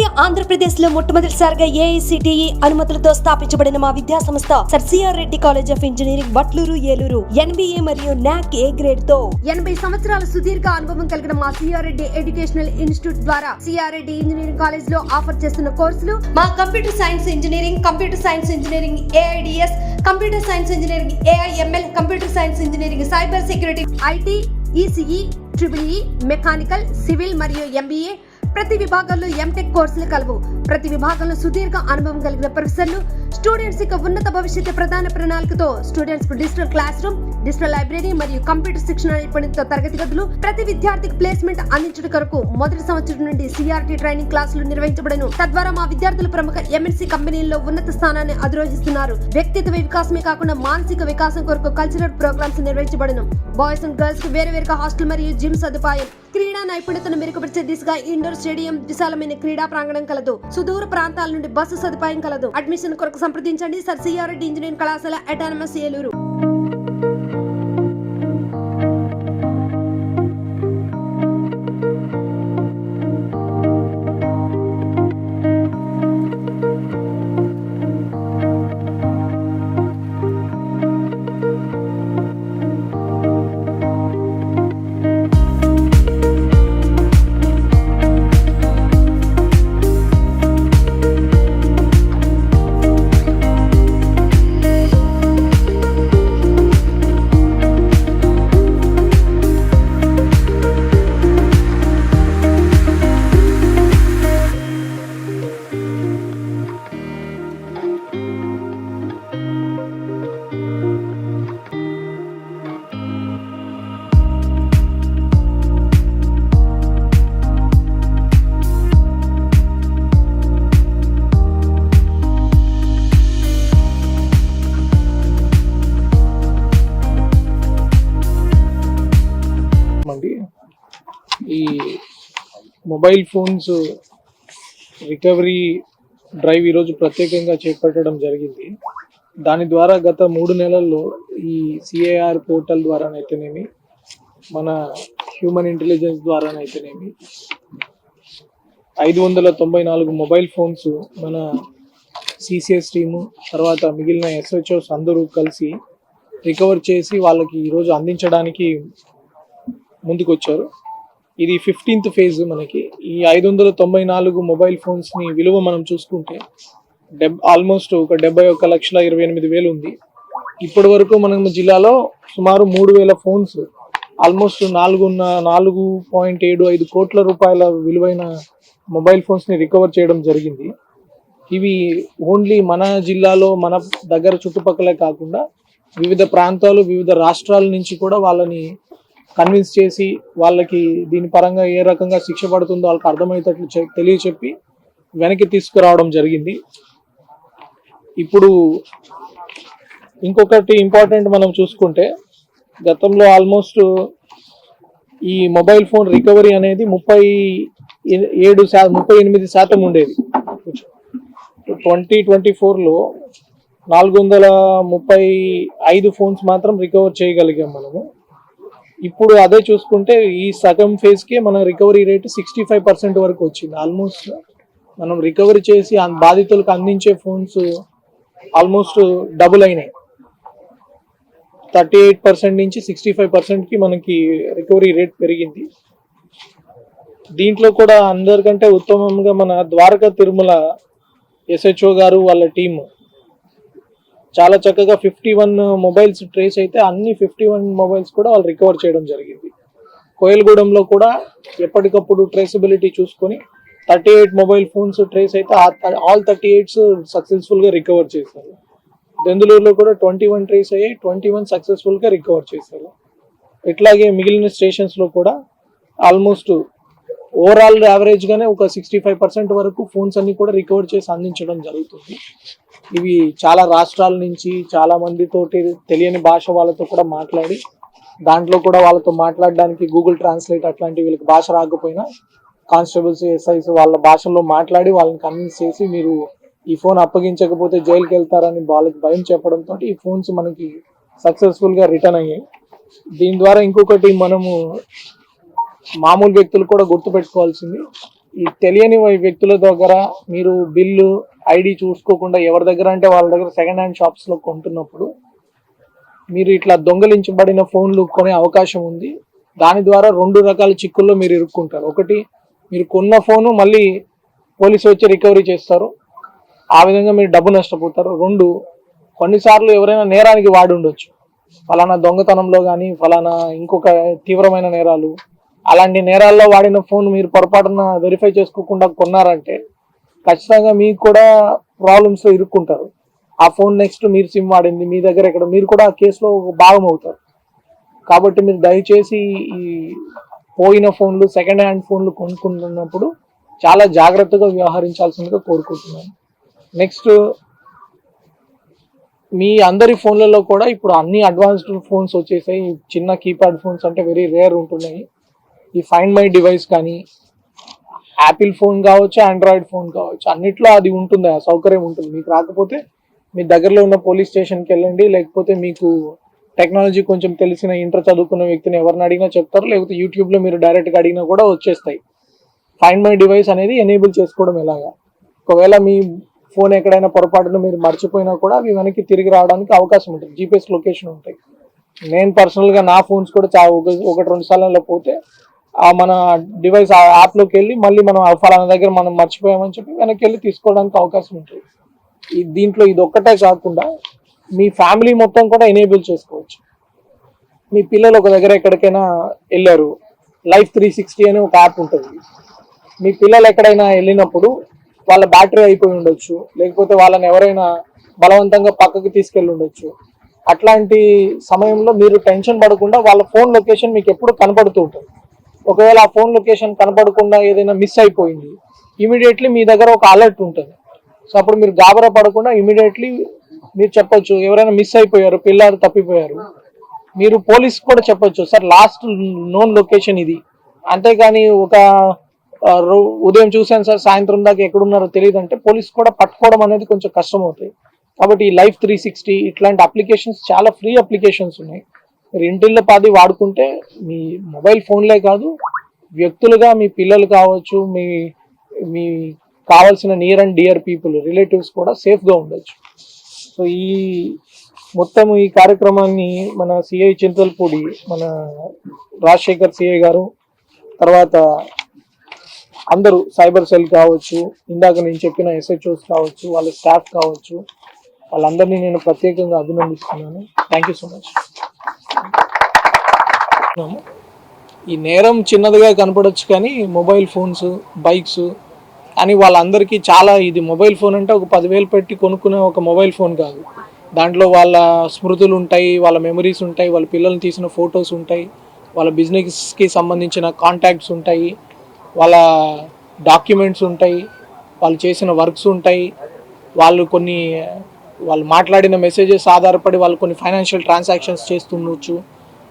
ఉమ్మడి ఆంధ్రప్రదేశ్ లో మొట్టమొదటిసారిగా ఏఐసిటిఈ అనుమతులతో స్థాపించబడిన మా విద్యా సంస్థ sir CR Reddy college of engineering Vatluru Eluru NBA మరియు నాక్ ఏ గ్రేడ్ తో 80 సంవత్సరాల సుదీర్ఘ అనుభవం కలిగిన మా సిఆర్ రెడ్డి ఎడ్యుకేషనల్ ఇన్స్టిట్యూట్ ద్వారా సిఆర్ రెడ్డి ఇంజనీరింగ్ కాలేజ్ లో ఆఫర్ చేస్తున్న కోర్సులు మా computer science engineering AIDS computer science engineering AIML computer science engineering cyber security IT ECE triple mechanical civil మరియు ఎంబీఏ ప్రతి విభాగంలో ఎంటెక్ కోర్సులు కలవు. ప్రతి విభాగంలో సుదీర్ఘ అనుభవం కలిగిన ప్రొఫెసర్లు స్టూడెంట్స్ యొక్క ఉన్నత భవిష్యత్తు ప్రధాన ప్రణాళికతో స్టూడెంట్స్ కు digital class room, digital library మరియు కంప్యూటర్ శిక్షణ నిపుణులతో తరగతి గదులు, ప్రతి విద్యార్థికి ప్లేస్మెంట్ అందించడం కొరకు మొదటి సంవత్సరం నుండి సిఆర్టీ ట్రైనింగ్ క్లాసులు నిర్వహించబడను. తద్వారా మా విద్యార్థులు ప్రముఖ ఎంఎన్సీ కంపెనీల్లో ఉన్నత స్థానాన్ని అధిరోహిస్తున్నారు. వ్యక్తిత్వ వికాసమే కాకుండా మానసిక వికాసం కొరకు కల్చరల్ ప్రోగ్రామ్స్ నిర్వహించబడను. బాయ్స్ అండ్ గర్ల్స్ కు వేరువేరుగా హాస్టల్ మరియు జిమ్ సదుపాయం, క్రీడా నైపుణ్యతను మెరుగుపరిచే దిశగా ఇండోర్ స్టేడియం, విశాలమైన క్రీడా ప్రాంగణం కలదు. సుదూర ప్రాంతాల నుండి బస్సు సదుపాయం కలదు. అడ్మిషన్ కొరకు సంప్రదించండి సర్ సిఆర్ రెడ్డి ఇంజనీరింగ్ కళాశాల అటానమస్ ఏలూరు. ఈ మొబైల్ ఫోన్స్ రికవరీ డ్రైవ్ ఈరోజు ప్రత్యేకంగా చేపట్టడం జరిగింది. దాని ద్వారా గత 3 నెలల్లో ఈ సిఏఆర్ పోర్టల్ ద్వారానైతేనేమి, మన హ్యూమన్ ఇంటెలిజెన్స్ ద్వారానైతేనేమి 594 మొబైల్ ఫోన్స్ మన సిసిఎస్ టీము తర్వాత మిగిలిన ఎస్హెచ్ఓస్ అందరూ కలిసి రికవర్ చేసి వాళ్ళకి ఈరోజు అందించడానికి ముందుకొచ్చారు. ఇది 15th ఫేజ్. మనకి ఈ 594 మొబైల్ ఫోన్స్ని విలువ మనం చూసుకుంటే ఆల్మోస్ట్ ఒక 71,28,000 ఉంది. ఇప్పటి వరకు మనం జిల్లాలో సుమారు 3,000 ఫోన్స్, ఆల్మోస్ట్ 4.75 కోట్ల రూపాయల విలువైన మొబైల్ ఫోన్స్ని రికవర్ చేయడం జరిగింది. ఇవి ఓన్లీ మన జిల్లాలో మన దగ్గర చుట్టుపక్కలే కాకుండా వివిధ ప్రాంతాలు, వివిధ రాష్ట్రాల నుంచి కూడా వాళ్ళని కన్విన్స్ చేసి వాళ్ళకి దీని పరంగా ఏ రకంగా శిక్ష పడుతుందో వాళ్ళకి అర్థమయ్యేటట్లు తెలియచెప్పి వెనక్కి తీసుకురావడం జరిగింది. ఇప్పుడు ఇంకొకటి ఇంపార్టెంట్ మనం చూసుకుంటే, గతంలో ఆల్మోస్ట్ ఈ మొబైల్ ఫోన్ రికవరీ అనేది 38% ఉండేది. 2024లో 435 ఫోన్స్ మాత్రం రికవర్ చేయగలిగాం మనము. ఇప్పుడు అదే చూసుకుంటే ఈ సగం ఫేజ్కే మన రికవరీ రేటు 65% వరకు వచ్చింది. ఆల్మోస్ట్ మనం రికవరీ చేసి బాధితులకు అందించే ఫోన్స్ ఆల్మోస్ట్ డబుల్ అయినాయి. 38% నుంచి 65%కి మనకి రికవరీ రేట్ పెరిగింది. దీంట్లో కూడా అందరికంటే ఉత్తమంగా మన ద్వారకా తిరుమల ఎస్హెచ్ఓ గారు వాళ్ళ టీము చాలా చక్కగా 51 మొబైల్స్ ట్రేస్ అయితే అన్ని 51 మొబైల్స్ కూడా వాళ్ళు రికవర్ చేయడం జరిగింది. కోయలగూడెంలో కూడా ఎప్పటికప్పుడు ట్రేసబిలిటీ చూసుకొని 38 మొబైల్ ఫోన్స్ ట్రేస్ అయితే ఆల్ 38 సక్సెస్ఫుల్గా రికవర్ చేశారు. దెందులూరులో కూడా 21 ట్రేస్ అయ్యాయి, 21 సక్సెస్ఫుల్గా రికవర్ చేశారు. ఇట్లాగే మిగిలిన స్టేషన్స్లో కూడా ఆల్మోస్ట్ ఓవరాల్ యావరేజ్గానే ఒక 65% వరకు ఫోన్స్ అన్ని కూడా రికవర్ చేసి అందించడం జరుగుతుంది. ఇవి చాలా రాష్ట్రాల నుంచి చాలా మందితోటి తెలియని భాష వాళ్ళతో కూడా మాట్లాడి, దాంట్లో కూడా వాళ్ళతో మాట్లాడడానికి గూగుల్ ట్రాన్స్లేట్ అట్లాంటి వీళ్ళకి భాష రాకపోయినా కానిస్టేబుల్స్, ఎస్ఐస్ వాళ్ళ భాషల్లో మాట్లాడి వాళ్ళని కన్విన్స్ చేసి మీరు ఈ ఫోన్ అప్పగించకపోతే జైలుకి వెళ్తారని వాళ్ళకి భయం చెప్పడంతో ఈ ఫోన్స్ మనకి సక్సెస్ఫుల్గా రిటర్న్ అయ్యాయి. దీని ద్వారా ఇంకొకటి మనము మామూలు వ్యక్తులు కూడా గుర్తుపెట్టుకోవాల్సింది, ఈ తెలియని వ్యక్తుల దగ్గర మీరు బిల్లు ఐడి చూసుకోకుండా ఎవరి దగ్గర అంటే వాళ్ళ దగ్గర సెకండ్ హ్యాండ్ షాప్స్లో కొంటున్నప్పుడు మీరు ఇట్లా దొంగలించబడిన ఫోన్లు కొనే అవకాశం ఉంది. దాని ద్వారా 2 రకాల చిక్కుల్లో మీరు ఇరుక్కుంటారు. ఒకటి, మీరు కొన్న ఫోను మళ్ళీ పోలీసు వచ్చి రికవరీ చేస్తారు, ఆ విధంగా మీరు డబ్బు నష్టపోతారు. 2, కొన్నిసార్లు ఎవరైనా నేరానికి వాడి ఉండొచ్చు, ఫలానా దొంగతనంలో కానీ ఫలానా ఇంకొక తీవ్రమైన నేరాలు, అలాంటి నేరాల్లో వాడిన ఫోన్ మీరు పొరపాటున వెరిఫై చేసుకోకుండా కొన్నారంటే ఖచ్చితంగా మీకు కూడా ప్రాబ్లమ్స్లో ఇరుక్కుంటారు. ఆ ఫోన్ నెక్స్ట్ మీరు సిమ్ వాడింది మీ దగ్గర ఎక్కడ, మీరు కూడా ఆ కేసులో భాగం అవుతారు. కాబట్టి మీరు దయచేసి ఈ పోయిన ఫోన్లు సెకండ్ హ్యాండ్ ఫోన్లు కొనుక్కుంటున్నప్పుడు చాలా జాగ్రత్తగా వ్యవహరించాల్సిందిగా కోరుకుంటున్నాను. నెక్స్ట్, మీ అందరి ఫోన్లలో కూడా ఇప్పుడు అన్ని అడ్వాన్స్డ్ ఫోన్స్ వచ్చేసాయి. చిన్న కీప్యాడ్ ఫోన్స్ అంటే వెరీ రేర్ ఉంటున్నాయి. ఈ ఫైండ్ మై డివైస్ కానీ యాపిల్ ఫోన్ కావచ్చు, ఆండ్రాయిడ్ ఫోన్ కావచ్చు, అన్నిట్లో అది ఉంటుంది, ఆ సౌకర్యం ఉంటుంది. మీకు రాకపోతే మీ దగ్గరలో ఉన్న పోలీస్ స్టేషన్కి వెళ్ళండి, లేకపోతే మీకు టెక్నాలజీ కొంచెం తెలిసిన ఇంటర్ చదువుకున్న వ్యక్తిని ఎవరిని అడిగినా చెప్తారు, లేకపోతే యూట్యూబ్లో మీరు డైరెక్ట్గా అడిగినా కూడా వచ్చేస్తాయి. ఫైండ్ మై డివైస్ అనేది ఎనేబుల్ చేసుకోవడం ఎలాగా, ఒకవేళ మీ ఫోన్ ఎక్కడైనా పొరపాటున మీరు మర్చిపోయినా కూడా అవి వెనక్కి తిరిగి రావడానికి అవకాశం ఉంటుంది. జీపీఎస్ లొకేషన్ ఉంటాయి. నేను పర్సనల్గా నా ఫోన్స్ కూడా 1-2 సార్లు పోతే మన డివైస్ ఆ యాప్లోకి వెళ్ళి మళ్ళీ మనం ఫలానా దగ్గర మనం మర్చిపోయామని చెప్పి వెనక్కి వెళ్ళి తీసుకోవడానికి అవకాశం ఉంటుంది. దీంట్లో ఇది ఒక్కటే కాకుండా మీ ఫ్యామిలీ మొత్తం కూడా ఎనేబుల్ చేసుకోవచ్చు. మీ పిల్లలు ఒక దగ్గర ఎక్కడికైనా వెళ్ళారు, లైఫ్ 360 అనే ఒక యాప్ ఉంటుంది. మీ పిల్లలు ఎక్కడైనా వెళ్ళినప్పుడు వాళ్ళ బ్యాటరీ అయిపోయి ఉండొచ్చు, లేకపోతే వాళ్ళని ఎవరైనా బలవంతంగా పక్కకి తీసుకెళ్ళి ఉండొచ్చు. అట్లాంటి సమయంలో మీరు టెన్షన్ పడకుండా వాళ్ళ ఫోన్ లొకేషన్ మీకు ఎప్పుడు కనపడుతూ ఉంటుంది. ఒకవేళ ఆ ఫోన్ లొకేషన్ కనపడకుండా ఏదైనా మిస్ అయిపోయింది, ఇమీడియట్లీ మీ దగ్గర ఒక అలర్ట్ ఉంటుంది. సో అప్పుడు మీరు గాబరా పడకుండా ఇమీడియట్లీ మీరు చెప్పొచ్చు, ఎవరైనా మిస్ అయిపోయారు, పిల్లలు తప్పిపోయారు, మీరు పోలీస్ కూడా చెప్పొచ్చు, సార్ లాస్ట్ నోన్ లొకేషన్ ఇది. అంతేగాని ఒక ఉదయం చూశాను సార్, సాయంత్రం దాకా ఎక్కడున్నారో తెలియదు అంటే పోలీస్ కూడా పట్టుకోవడం అనేది కొంచెం కష్టం అవుతాయి. కాబట్టి ఈ లైఫ్ 360 ఇట్లాంటి అప్లికేషన్స్ చాలా ఫ్రీ అప్లికేషన్స్ ఉన్నాయి. మీరు ఇంటిల్లో పాది వాడుకుంటే మీ మొబైల్ ఫోన్లే కాదు, వ్యక్తులుగా మీ పిల్లలు కావచ్చు, మీ కావాల్సిన near and dear people relatives కూడా సేఫ్గా ఉండొచ్చు. సో మొత్తం ఈ కార్యక్రమాన్ని మన సిఐ చింతలపూడి, మన రాజశేఖర్ సిఐ గారు, తర్వాత అందరూ సైబర్ సెల్ కావచ్చు, ఇందాక నేను చెప్పిన ఎస్హెచ్ఓస్ కావచ్చు, వాళ్ళ స్టాఫ్ కావచ్చు, వాళ్ళందరినీ నేను ప్రత్యేకంగా అభినందిస్తున్నాను. Thank you so much. ఈ నేరం చిన్నదిగా కనపడవచ్చు కానీ మొబైల్ ఫోన్స్, బైక్స్ కానీ వాళ్ళందరికీ చాలా, ఇది మొబైల్ ఫోన్ అంటే ఒక 10,000 పెట్టి కొనుక్కునే ఒక మొబైల్ ఫోన్ కాదు. దాంట్లో వాళ్ళ స్మృతులు ఉంటాయి, వాళ్ళ మెమరీస్ ఉంటాయి, వాళ్ళ పిల్లల్ని తీసిన ఫొటోస్ ఉంటాయి, వాళ్ళ బిజినెస్కి సంబంధించిన కాంటాక్ట్స్ ఉంటాయి, వాళ్ళ డాక్యుమెంట్స్ ఉంటాయి, వాళ్ళు చేసిన వర్క్స్ ఉంటాయి, వాళ్ళు మాట్లాడిన మెసేజెస్ ఆధారపడి వాళ్ళు కొన్ని ఫైనాన్షియల్ ట్రాన్సాక్షన్స్ చేస్తుండొచ్చు,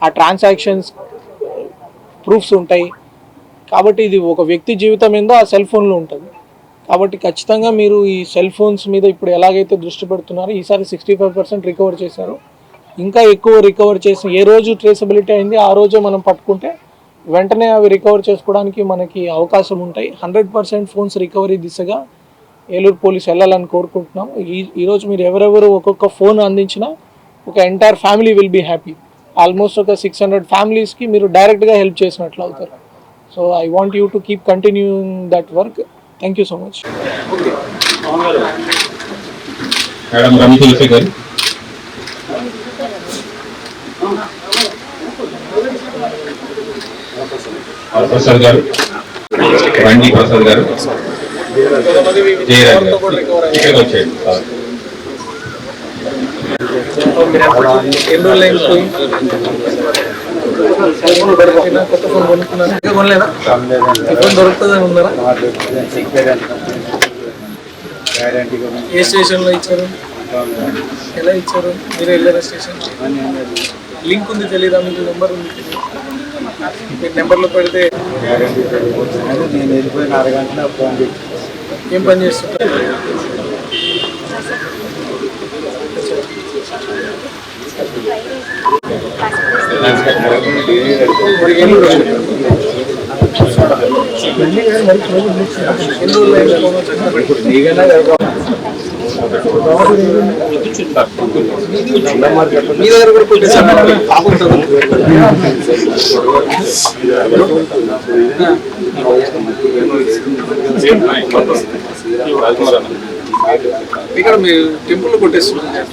ఆ ట్రాన్సాక్షన్స్ ప్రూఫ్స్ ఉంటాయి. కాబట్టి ఇది ఒక వ్యక్తి జీవితం ఏందో ఆ సెల్ ఫోన్లో ఉంటుంది. కాబట్టి ఖచ్చితంగా మీరు ఈ సెల్ ఫోన్స్ మీద ఇప్పుడు ఎలాగైతే దృష్టి పెడుతున్నారో, ఈసారి 65% రికవర్ చేశారు, ఇంకా ఎక్కువ రికవర్ చేసి ఏ రోజు ట్రేసబిలిటీ అయింది ఆ రోజే మనం పట్టుకుంటే వెంటనే అవి రికవర్ చేసుకోవడానికి మనకి అవకాశం ఉంటాయి. 100% ఫోన్స్ రికవరీ దిశగా ఏలూరు పోలీస్ వెళ్ళాలని కోరుకుంటున్నాం. ఈరోజు మీరు ఎవరెవరు ఒక్కొక్క ఫోన్ అందించినా ఒక entire family will be happy. Almost ఒక 600 ఫ్యామిలీస్కి మీరు డైరెక్ట్గా హెల్ప్ చేసినట్లు అవుతారు. So I want you to keep continuing that work. Thank you so much. Madam Rami Tulasi garu, Prasad గారు, రండి ప్రసాద్ గారు, జయరాజ్ గారు ఇక్కడికి వచ్చేయండి. కొత్త ఫోన్ కొనుక్కున్నాను, కొనలేదా? ఫోన్ దొరుకుతుందని ఉన్నారా? ఏ స్టేషన్లో ఇచ్చారు, ఎలా ఇచ్చారు? మీరు వెళ్ళారా స్టేషన్? లింక్ ఉంది తెలీదా మీకు? నెంబర్ ఉంది తెలీదా? మీరు నెంబర్లో పెడితే నేను వెళ్ళిపోయిన అరగంట ఫోన్ ఏం పని చేస్తుంటారు? మరి మీ దగ్గర కూడా కొట్టేసాను. ఇక్కడ మీరు టెంపుల్ కొట్టేస్తున్నారు.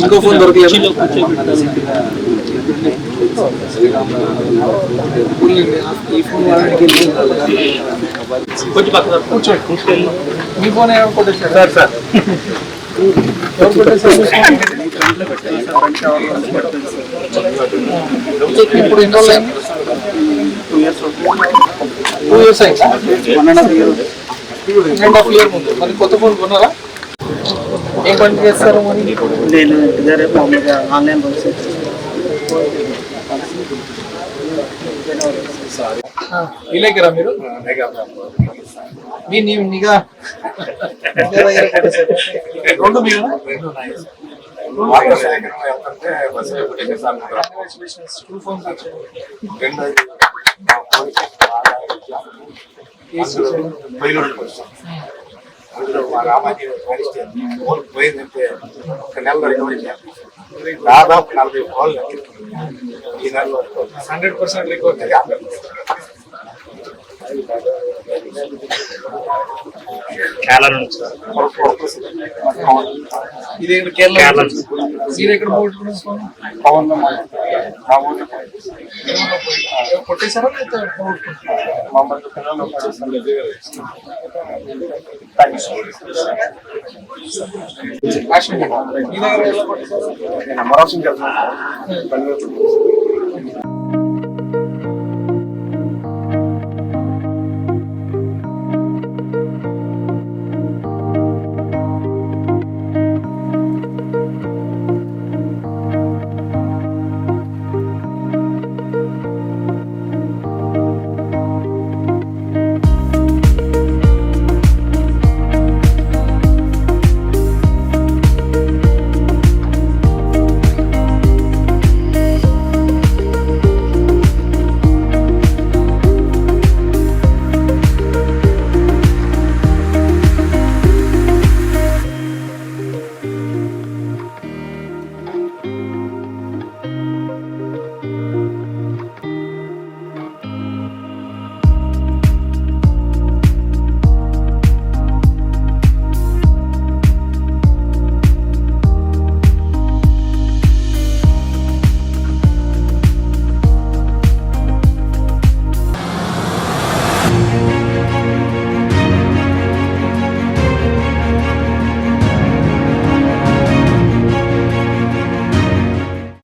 ఇంకో ఫోన్ దొరకలేదు. ఈ ఫోన్ కూర్చోండి. మీ ఫోన్ ఏమో కొట్టేసారు సార్. ఎవరు కొట్టేసారు? ఇప్పుడు ఎన్ని రోజులు అయింది? 2 years అయింది. 1.5 year ముందు. మరి కొత్త ఫోన్ కొన్నారా? ఏం పని చేస్తారు? మరి నేను ఆన్లైన్ విలేకరా మీరు? మీ నిఘా రెండు మీరు పోయిందంటే ఒక నెలలో రికవరీ చేయాలి. దాదాపు 40 ఫోన్లు ఈ నెలలో 100% రికవరీ. ఇది ఇక్కడ కేరళ. మీరు ఎక్కడ పవన్ కొట్టేశారా? మమ్మల్ని పిల్లలు మీ దగ్గర ఎలా కొట్టేశారు? మరోసం